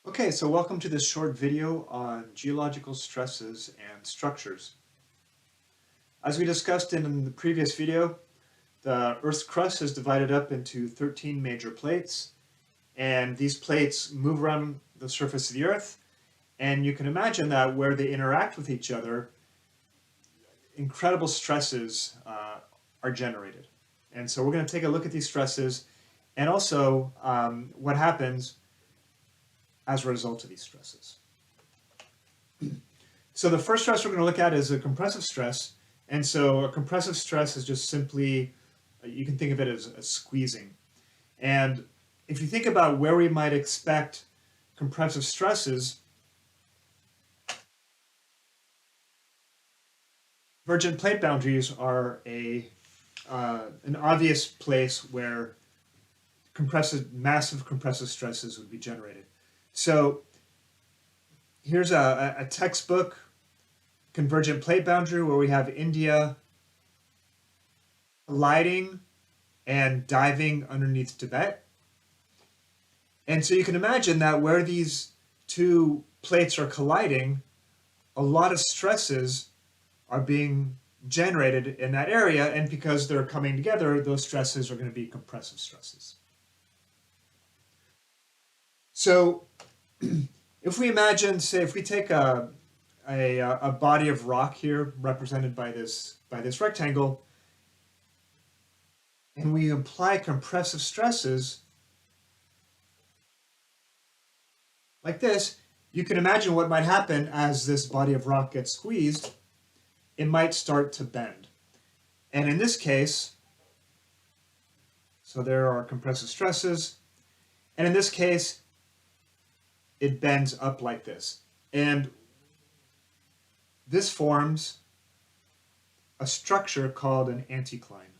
Okay, so welcome to this short video on geological stresses and structures. As we discussed in the previous video, the Earth's crust is divided up into 13 major plates, and these plates move around the surface of the Earth, and you can imagine that where they interact with each other, incredible stresses are generated. And so we're going to take a look at these stresses and also what happens as a result of these stresses. So the first stress we're going to look at is a compressive stress. And so a compressive stress is just simply, you can think of it as squeezing. And if you think about where we might expect compressive stresses, convergent plate boundaries are an obvious place where massive compressive stresses would be generated. So here's a textbook convergent plate boundary where we have India gliding and diving underneath Tibet. And so you can imagine that where these two plates are colliding, a lot of stresses are being generated in that area, and because they're coming together, those stresses are going to be compressive stresses. So if we imagine, say, if we take a body of rock here represented by this rectangle, and we apply compressive stresses like this, you can imagine what might happen as this body of rock gets squeezed. It might start to bend. And in this case, so there are compressive stresses, and in this case, it bends up like this. And this forms a structure called an anticline.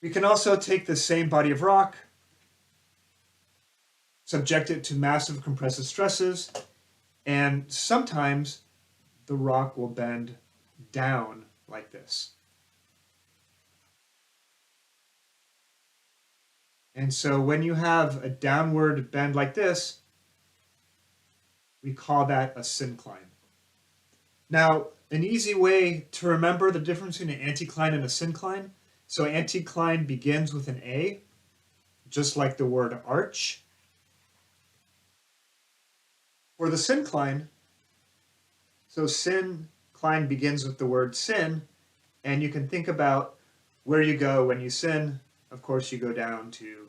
We can also take the same body of rock, subject it to massive compressive stresses, and sometimes the rock will bend down like this. And so when you have a downward bend like this, we call that a syncline. Now, an easy way to remember the difference between an anticline and a syncline. So anticline begins with an A, just like the word arch. For the syncline, so syncline begins with the word syn, and you can think about where you go when you syn. Of course, you go down to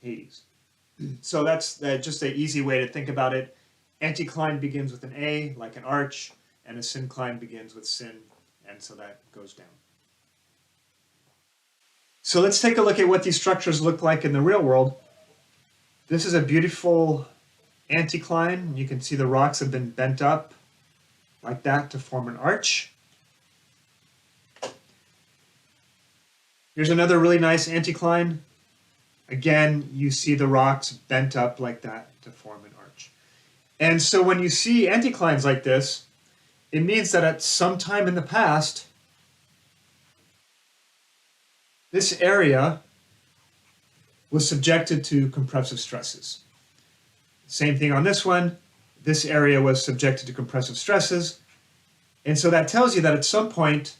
Hades. So that's just an easy way to think about it. Anticline begins with an A, like an arch, and a syncline begins with syn, and so that goes down. So let's take a look at what these structures look like in the real world. This is a beautiful anticline. You can see the rocks have been bent up like that to form an arch. Here's another really nice anticline. Again, you see the rocks bent up like that to form an arch. And so when you see anticlines like this, it means that at some time in the past, this area was subjected to compressive stresses. Same thing on this one. This area was subjected to compressive stresses. And so that tells you that at some point,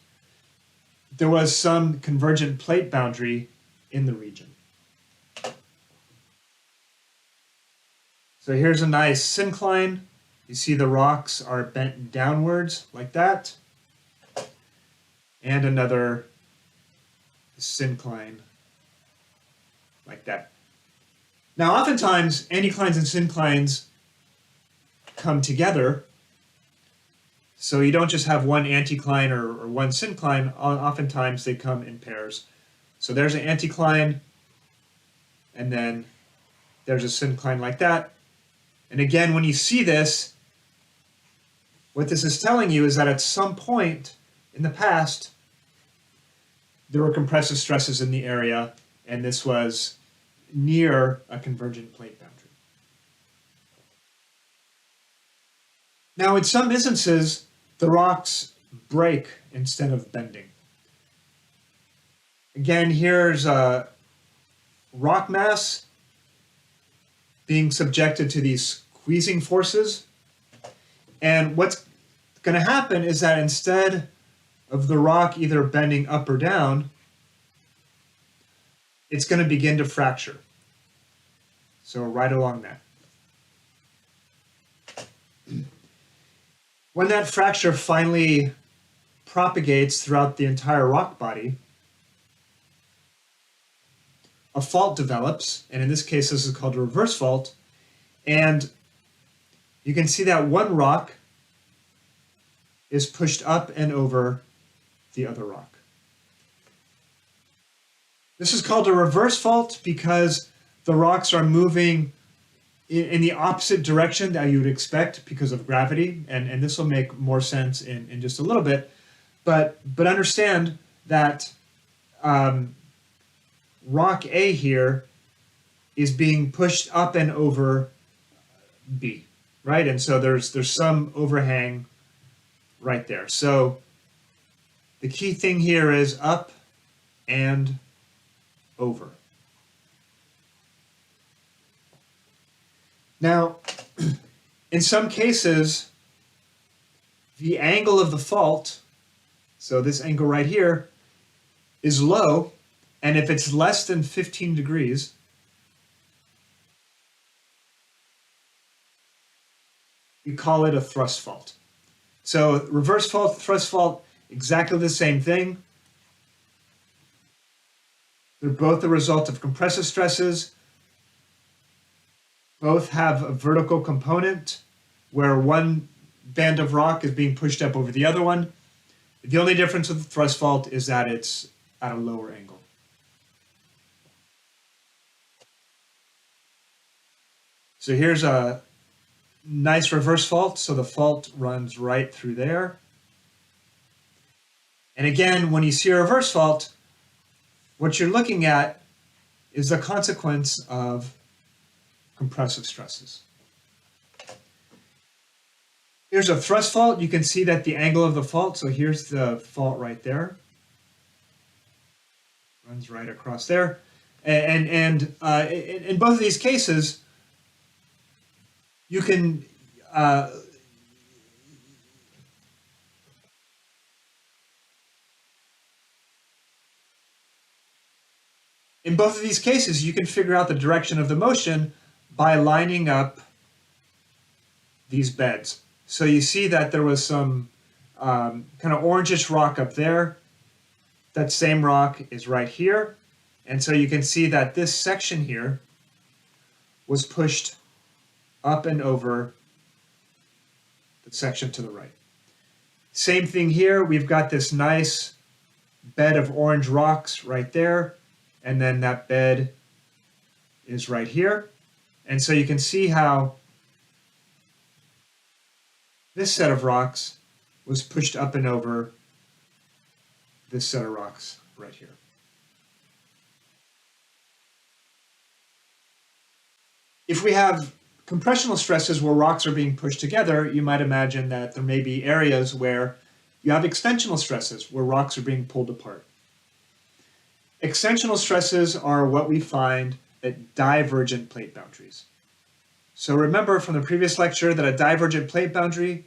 there was some convergent plate boundary in the region. So here's a nice syncline. You see the rocks are bent downwards like that. And another syncline like that. Now, oftentimes, anticlines and synclines come together. So you don't just have one anticline or one syncline. Oftentimes, they come in pairs. So there's an anticline, and then there's a syncline like that. And again, when you see this, what this is telling you is that at some point in the past, there were compressive stresses in the area, and this was near a convergent plate boundary. Now, in some instances, the rocks break instead of bending. Again, here's a rock mass being subjected to these squeezing forces. And what's going to happen is that instead of the rock either bending up or down, it's going to begin to fracture. So right along that. When that fracture finally propagates throughout the entire rock body, a fault develops, and in this case, this is called a reverse fault. And you can see that one rock is pushed up and over the other rock. This is called a reverse fault because the rocks are moving in the opposite direction that you would expect because of gravity, and this will make more sense in just a little bit. But understand that rock A here is being pushed up and over B, right? And so there's some overhang right there. So the key thing here is up and over. Now, in some cases, the angle of the fault, so this angle right here, is low, and if it's less than 15 degrees, we call it a thrust fault. So reverse fault, thrust fault, exactly the same thing. They're both the result of compressive stresses. Both have a vertical component where one band of rock is being pushed up over the other one. The only difference with the thrust fault is that it's at a lower angle. So here's a nice reverse fault. So the fault runs right through there. And again, when you see a reverse fault, what you're looking at is the consequence of compressive stresses. Here's a thrust fault. You can see that the angle of the fault, so here's the fault right there. Runs right across there. And in both of these cases, you can you can figure out the direction of the motion by lining up these beds. So you see that there was some kind of orangish rock up there. That same rock is right here. And so you can see that this section here was pushed up and over the section to the right. Same thing here. We've got this nice bed of orange rocks right there. And then that bed is right here. And so you can see how this set of rocks was pushed up and over this set of rocks right here. If we have compressional stresses where rocks are being pushed together, you might imagine that there may be areas where you have extensional stresses where rocks are being pulled apart. Extensional stresses are what we find at divergent plate boundaries. So remember from the previous lecture that a divergent plate boundary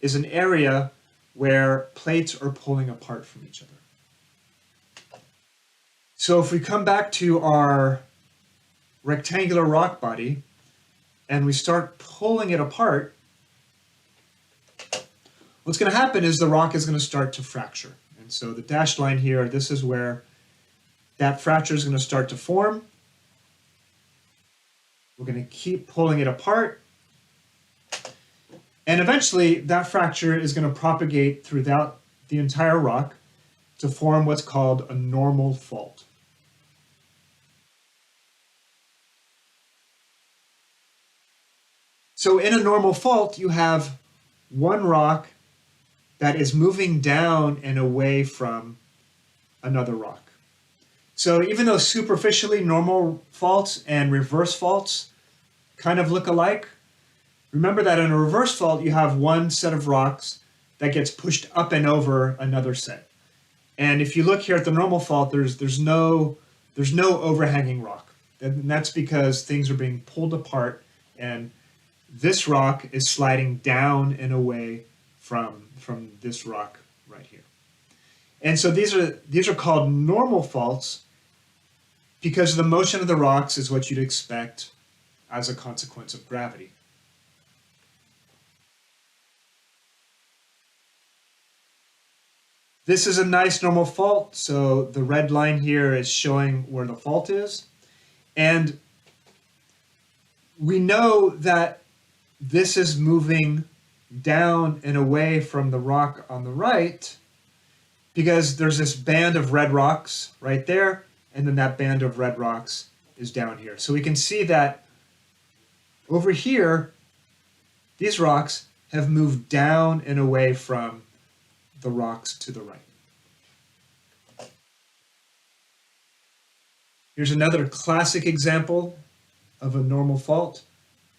is an area where plates are pulling apart from each other. So if we come back to our rectangular rock body and we start pulling it apart, what's going to happen is the rock is going to start to fracture. And so the dashed line here, this is where that fracture is going to start to form. We're going to keep pulling it apart. And eventually that fracture is going to propagate throughout the entire rock to form what's called a normal fault. So in a normal fault, you have one rock that is moving down and away from another rock. So even though superficially normal faults and reverse faults kind of look alike, remember that in a reverse fault, you have one set of rocks that gets pushed up and over another set. And if you look here at the normal fault, there's no overhanging rock. And that's because things are being pulled apart, and this rock is sliding down and away from this rock right here. And so these are called normal faults because the motion of the rocks is what you'd expect as a consequence of gravity. This is a nice normal fault, so the red line here is showing where the fault is. And we know that this is moving down and away from the rock on the right because there's this band of red rocks right there, and then that band of red rocks is down here. So we can see that over here, these rocks have moved down and away from the rocks to the right. Here's another classic example of a normal fault.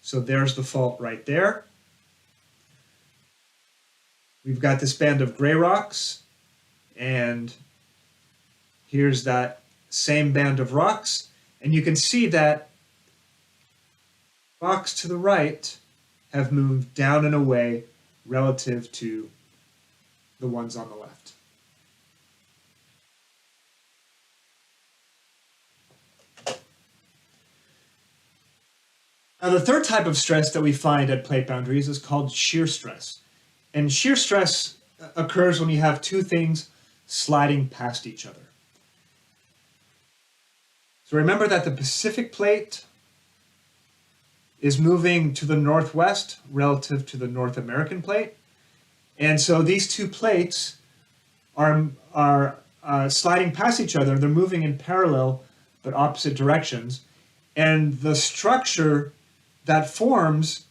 So there's the fault right there. We've got this band of gray rocks, and here's that same band of rocks, and you can see that rocks to the right have moved down and away relative to the ones on the left. Now, the third type of stress that we find at plate boundaries is called shear stress. And shear stress occurs when you have two things sliding past each other. So remember that the Pacific plate is moving to the northwest relative to the North American plate. And so these two plates are sliding past each other. They're moving in parallel but opposite directions. And the structure that forms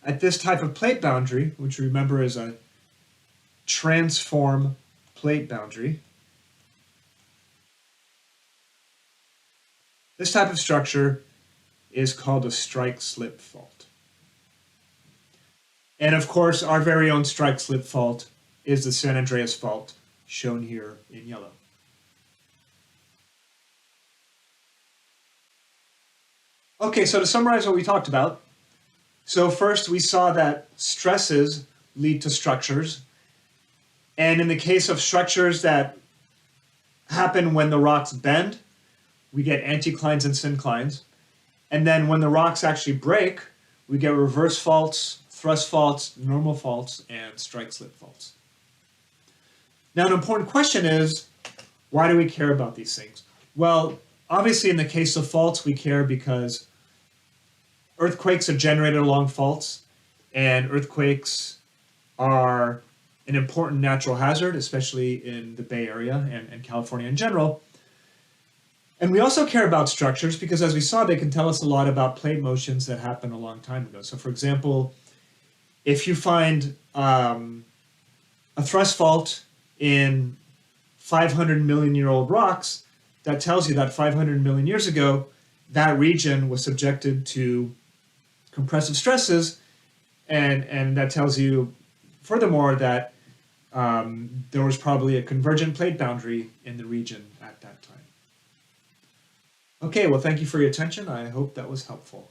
at this type of plate boundary, which remember is a transform plate boundary, this type of structure is called a strike-slip fault. And of course, our very own strike-slip fault is the San Andreas fault, shown here in yellow. Okay, so to summarize what we talked about, so first we saw that stresses lead to structures, and in the case of structures that happen when the rocks bend, we get anticlines and synclines, and then when the rocks actually break, we get reverse faults, thrust faults, normal faults, and strike-slip faults. Now, an important question is, why do we care about these things? Well, obviously in the case of faults, we care because earthquakes are generated along faults, and earthquakes are an important natural hazard, especially in the Bay Area and California in general. And we also care about structures because, as we saw, they can tell us a lot about plate motions that happened a long time ago. So, for example, if you find a thrust fault in 500 million year old rocks, that tells you that 500 million years ago, that region was subjected to compressive stresses, and that tells you, furthermore, that there was probably a convergent plate boundary in the region at that time. Okay, well, thank you for your attention. I hope that was helpful.